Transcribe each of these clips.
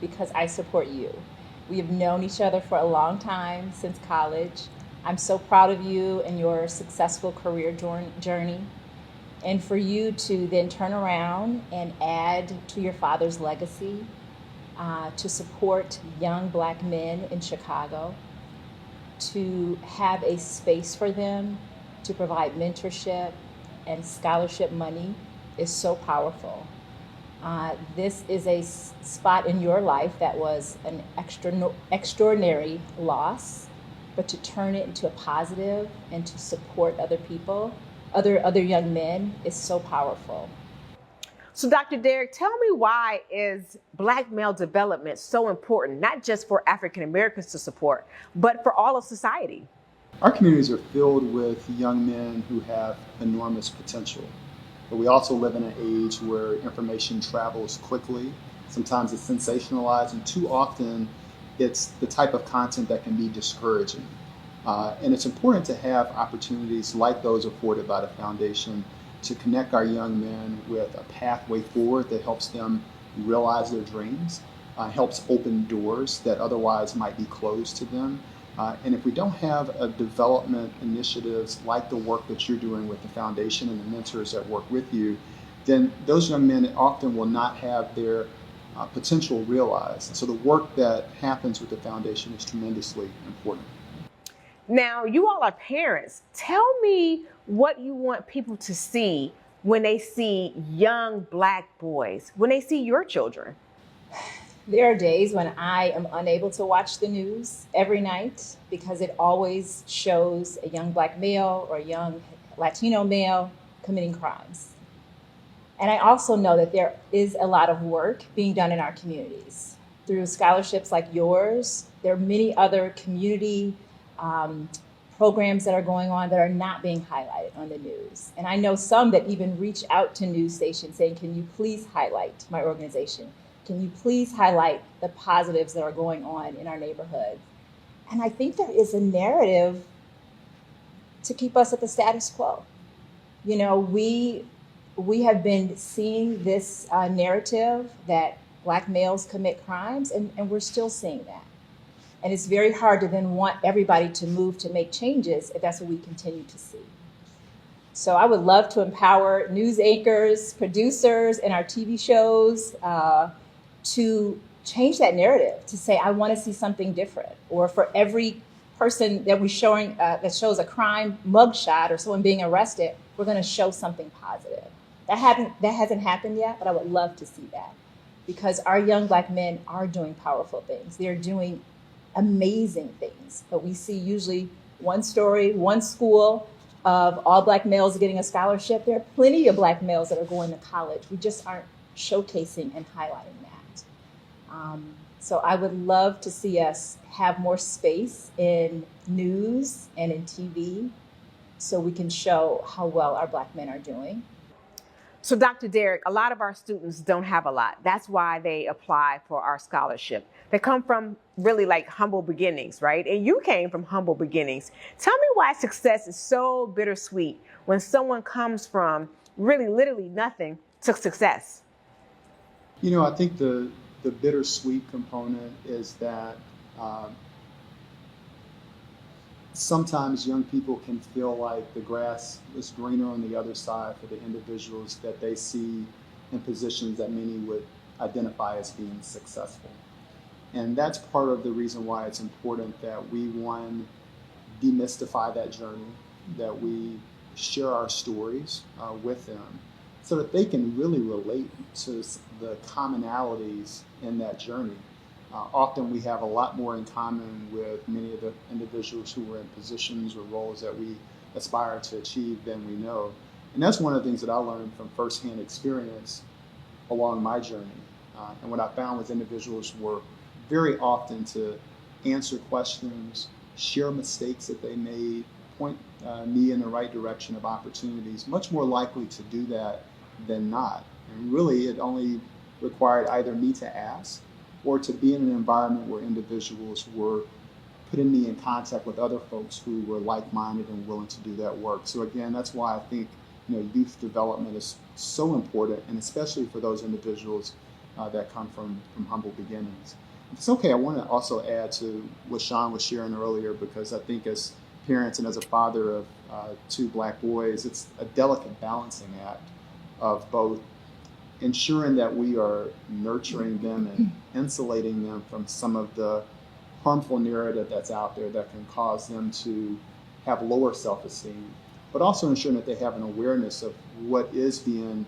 because I support you. We have known each other for a long time, since college. I'm so proud of you and your successful career journey. And for you to then turn around and add to your father's legacy, to support young black men in Chicago, to have a space for them, to provide mentorship and scholarship money is so powerful. This is a spot in your life that was an extraordinary loss, but to turn it into a positive and to support other people, other young men, is so powerful. So Dr. Derrick, tell me, why is black male development so important, not just for African Americans to support, but for all of society? Our communities are filled with young men who have enormous potential. But we also live in an age where information travels quickly. Sometimes it's sensationalized, and too often it's the type of content that can be discouraging. And it's important to have opportunities like those afforded by the foundation to connect our young men with a pathway forward that helps them realize their dreams, helps open doors that otherwise might be closed to them. And if we don't have a development initiatives like the work that you're doing with the foundation and the mentors that work with you, then those young men often will not have their potential realized. And so the work that happens with the foundation is tremendously important. Now, you all are parents. Tell me what you want people to see when they see young black boys, when they see your children. There are days when I am unable to watch the news every night because it always shows a young black male or a young Latino male committing crimes. And I also know that there is a lot of work being done in our communities. Through scholarships like yours, there are many other community programs that are going on that are not being highlighted on the news. And I know some that even reach out to news stations saying, can you please highlight my organization? Can you please highlight the positives that are going on in our neighborhood? And I think there is a narrative to keep us at the status quo. You know, we have been seeing this narrative that black males commit crimes, and we're still seeing that. And it's very hard to then want everybody to move to make changes if that's what we continue to see. So I would love to empower news anchors, producers, and our TV shows to change that narrative, to say, I want to see something different. Or for every person that we're showing that shows a crime mugshot or someone being arrested, we're going to show something positive. That hasn't happened yet, but I would love to see that, because our young black men are doing powerful things. They're doing amazing things, but we see usually one story, one school of all black males getting a scholarship. There are plenty of black males that are going to college. We just aren't showcasing and highlighting that. So I would love to see us have more space in news and in TV so we can show how well our black men are doing. So Dr. Derrick, a lot of our students don't have a lot. That's why they apply for our scholarship. They come from really like humble beginnings, right? And you came from humble beginnings. Tell me why success is so bittersweet when someone comes from really literally nothing to success. You know, I think the bittersweet component is that sometimes young people can feel like the grass is greener on the other side for the individuals that they see in positions that many would identify as being successful. And that's part of the reason why it's important that we, one, demystify that journey, that we share our stories with them so that they can really relate to the commonalities in that journey. Often we have a lot more in common with many of the individuals who are in positions or roles that we aspire to achieve than we know. And that's one of the things that I learned from firsthand experience along my journey. And what I found was individuals were very often to answer questions, share mistakes that they made, point me in the right direction of opportunities, much more likely to do that than not. And really, it only required either me to ask or to be in an environment where individuals were putting me in contact with other folks who were like-minded and willing to do that work. So again, that's why I think youth development is so important, and especially for those individuals that come from humble beginnings. If it's okay, I want to also add to what Shawn was sharing earlier, because I think as parents and as a father of two black boys, it's a delicate balancing act of both ensuring that we are nurturing them and insulating them from some of the harmful narrative that's out there that can cause them to have lower self-esteem, but also ensuring that they have an awareness of what is being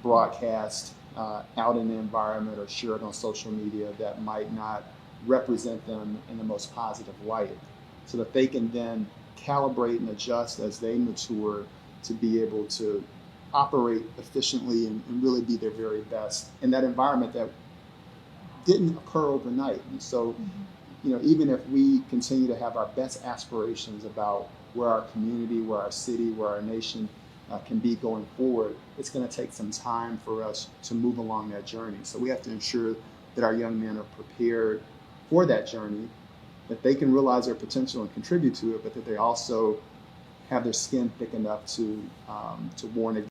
broadcast out in the environment or shared on social media that might not represent them in the most positive light, so that they can then calibrate and adjust as they mature to be able to operate efficiently and really be their very best in that environment that didn't occur overnight. And so, even if we continue to have our best aspirations about where our community, where our city, where our nation can be going forward, it's going to take some time for us to move along that journey. So we have to ensure that our young men are prepared for that journey, that they can realize their potential and contribute to it, but that they also have their skin thick enough to warrant